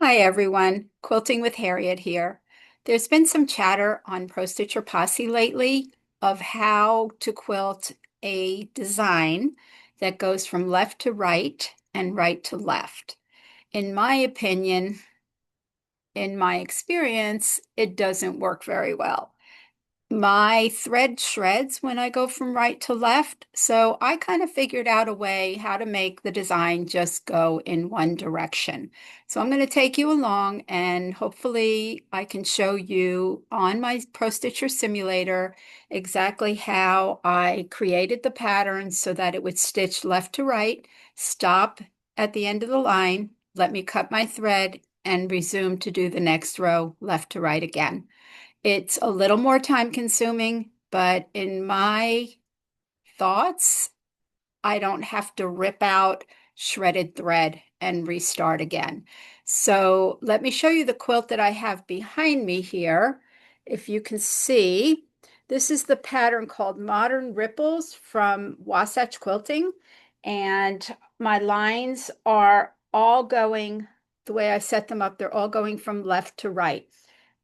Hi everyone, Quilting with Harriet here. There's been some chatter on Pro Stitch or Posse lately of how to quilt a design that goes from left to right and right to left. In my opinion, in my experience, it doesn't work very well. My thread shreds when I go from right to left, so I kind of figured out a way how to make the design just go in one direction. So I'm going to take you along and hopefully I can show you on my Pro Stitcher simulator exactly how I created the pattern so that it would stitch left to right, stop at the end of the line, let me cut my thread, and resume to do the next row left to right again. It's a little more time consuming, but in my thoughts, I don't have to rip out shredded thread and restart again. So let me show you the quilt that I have behind me here. If you can see, this is the pattern called Modern Ripples from Wasatch Quilting. And my lines are all going, the way I set them up, they're all going from left to right.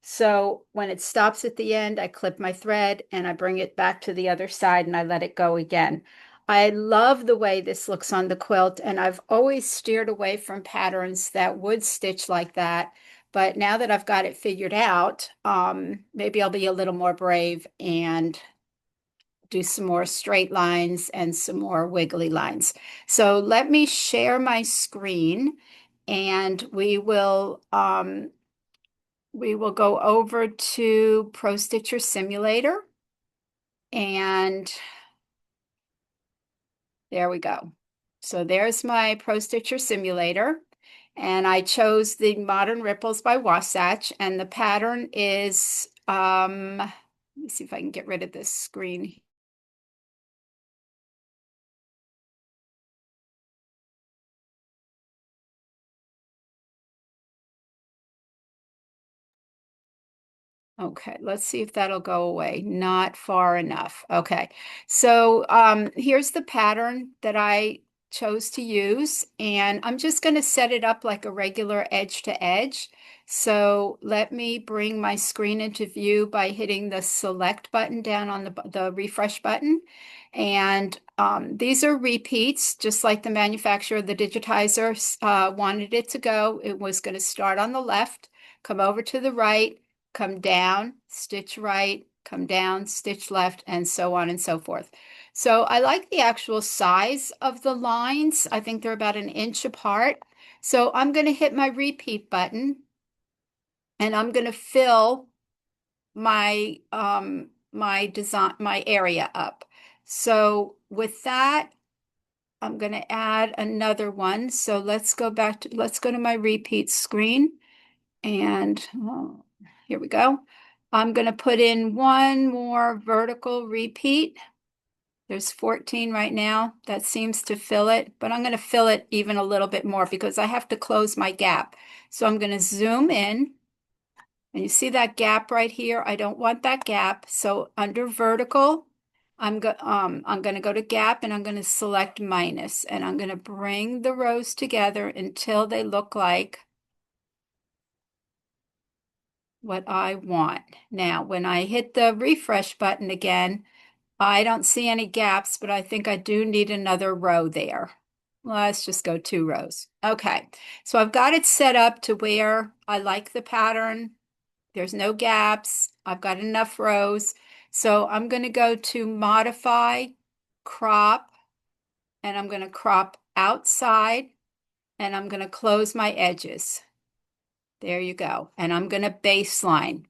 So when it stops at the end, I clip my thread and I bring it back to the other side and I let it go again. I love the way this looks on the quilt, and I've always steered away from patterns that would stitch like that. But now that I've got it figured out, maybe I'll be a little more brave and do some more straight lines and some more wiggly lines. So let me share my screen and we will go over to Pro Stitcher Simulator, and there we go. So there's my Pro Stitcher simulator, and I chose the Modern Ripples by Wasatch, and the pattern is, let me see if I can get rid of this screen. Okay, let's see if that'll go away. Not far enough. Okay, so here's the pattern that I chose to use, and I'm just going to set it up like a regular edge to edge. So let me bring my screen into view by hitting the select button down on the refresh button. And these are repeats, just like the manufacturer of the digitizer wanted it to go. It was going to start on the left, come over to the right, come down, stitch right, come down, stitch left, and so on and so forth. So I like the actual size of the lines. I think they're about an inch apart. So I'm going to hit my repeat button and I'm going to fill my design, my area up. So with that, I'm going to add another one. So let's go to my repeat screen. And here we go. I'm going to put in one more vertical repeat. There's 14 right now. That seems to fill it, but I'm going to fill it even a little bit more because I have to close my gap. So I'm going to zoom in, and you see that gap right here? I don't want that gap. So under vertical, I'm going to go to gap and I'm going to select minus, and I'm going to bring the rows together until they look like what I want. Now, when I hit the refresh button again, I don't see any gaps, but I think I do need another row there. Let's just go 2 rows. Okay, so I've got it set up to where I like the pattern. There's no gaps. I've got enough rows. So I'm going to go to modify, crop, and I'm going to crop outside, and I'm going to close my edges. There you go. And I'm going to baseline.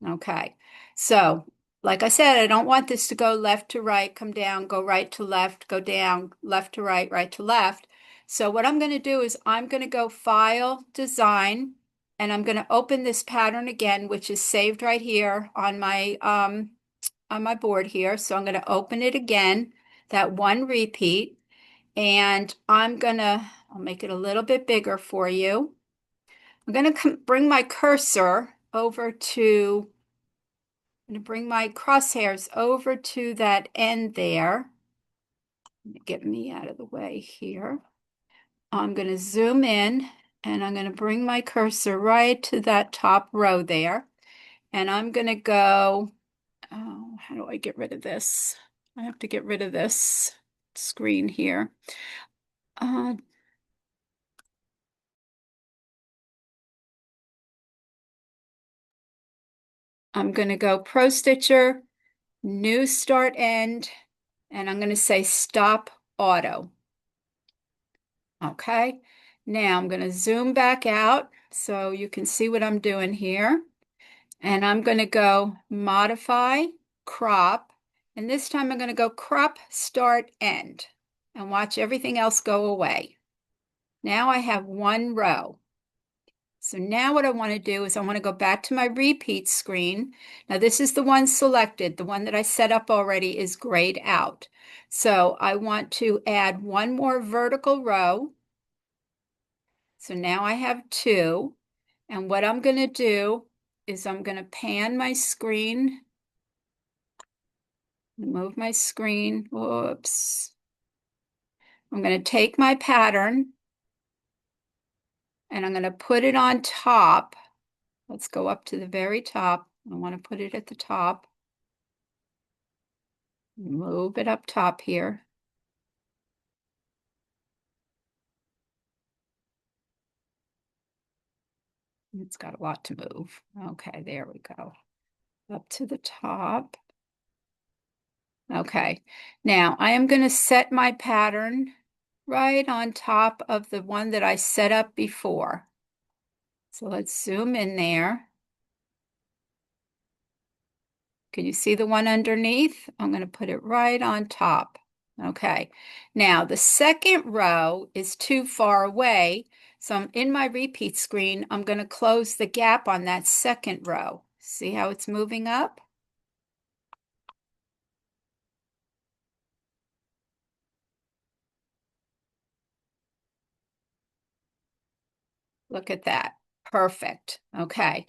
Okay. So, like I said, I don't want this to go left to right, come down, go right to left, go down, left to right, right to left. So what I'm going to do is I'm going to go File, Design, and I'm going to open this pattern again, which is saved right here on my board here. So I'm going to open it again, that one repeat, and I'll make it a little bit bigger for you. I'm going to bring my cursor over to I'm going to bring my crosshairs over to that end there. Get me out of the way here. I'm going to zoom in And I'm going to bring my cursor right to that top row there. And I'm going to go, oh, how do I get rid of this? I have to get rid of this screen here. Uh, I'm going to go Pro Stitcher, New Start End, and I'm going to say Stop Auto. Okay, now I'm going to zoom back out so you can see what I'm doing here. And I'm going to go Modify, Crop, and this time I'm going to go Crop Start End and watch everything else go away. Now I have one row. So now what I want to do is I want to go back to my repeat screen. Now this is the one selected. The one that I set up already is grayed out. So I want to add one more vertical row. So now I have two. And what I'm going to do is I'm going to pan my screen, move my screen. Whoops. I'm going to take my pattern and I'm going to put it on top. Let's go up to the very top. I want to put it at the top. Move it up top here. It's got a lot to move. Okay, there we go. Up to the top. Okay, now I am going to set my pattern right on top of the one that I set up before. So let's zoom in there. Can you see the one underneath? I'm going to put it right on top. Okay, now the second row is too far away. So I'm in my repeat screen. I'm going to close the gap on that second row. See how it's moving up? Look at that. Perfect. Okay.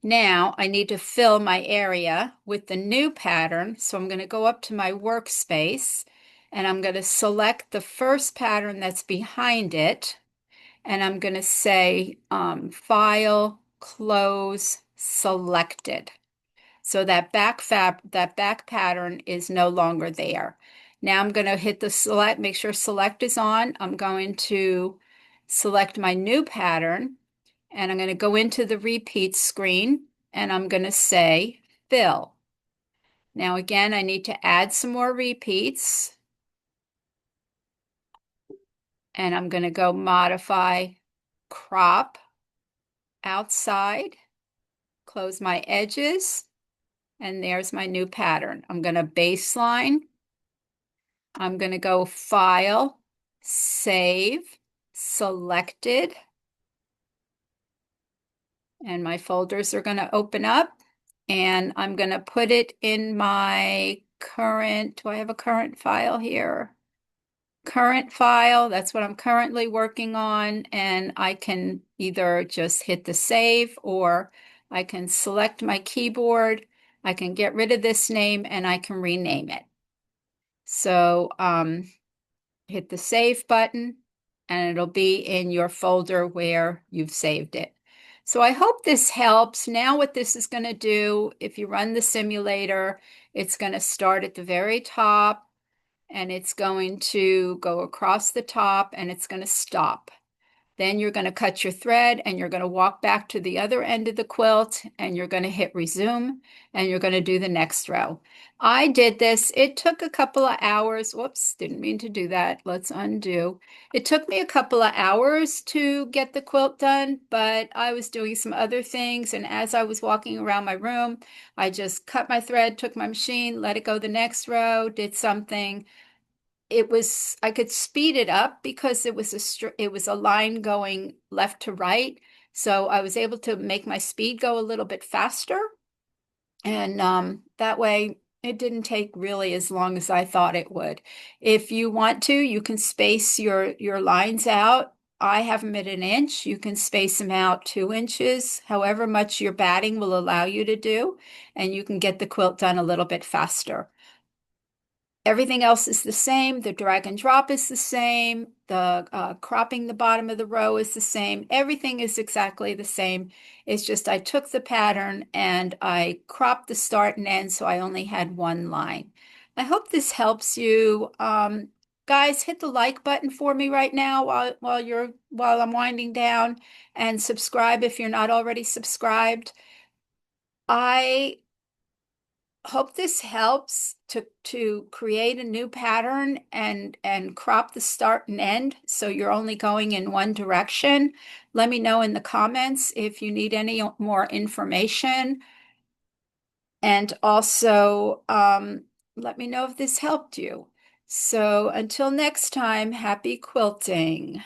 Now I need to fill my area with the new pattern. So I'm going to go up to my workspace and I'm going to select the first pattern that's behind it. And I'm going to say File, Close, Selected. So that back pattern is no longer there. Now I'm going to hit the select, make sure select is on. I'm going to select my new pattern and I'm going to go into the repeat screen and I'm going to say fill. Now again, I need to add some more repeats and I'm going to go modify crop outside, close my edges, and there's my new pattern. I'm going to baseline. I'm going to go File, Save, Selected, and my folders are going to open up. And I'm going to put it in my current, do I have a current file here? Current file, that's what I'm currently working on. And I can either just hit the save or I can select my keyboard. I can get rid of this name and I can rename it. So hit the save button and it'll be in your folder where you've saved it. So I hope this helps. Now what this is going to do, if you run the simulator, it's going to start at the very top and it's going to go across the top and it's going to stop. Then you're going to cut your thread and you're going to walk back to the other end of the quilt and you're going to hit resume and you're going to do the next row. I did this. It took a couple of hours. Whoops, didn't mean to do that. Let's undo. It took me a couple of hours to get the quilt done, but I was doing some other things. And as I was walking around my room, I just cut my thread, took my machine, let it go the next row, did something. I could speed it up because it was a line going left to right. So I was able to make my speed go a little bit faster. And that way it didn't take really as long as I thought it would. If you want to, you can space your lines out. I have them at an inch. You can space them out 2 inches, however much your batting will allow you to do, and you can get the quilt done a little bit faster. Everything else is the same. The drag and drop is the same. The cropping the bottom of the row is the same. Everything is exactly the same. It's just I took the pattern and I cropped the start and end so I only had one line. I hope this helps you. Guys, hit the like button for me right now while I'm winding down, and subscribe if you're not already subscribed. I hope this helps to create a new pattern and crop the start and end so you're only going in one direction. Let me know in the comments if you need any more information, and also let me know if this helped you. So until next time, happy quilting.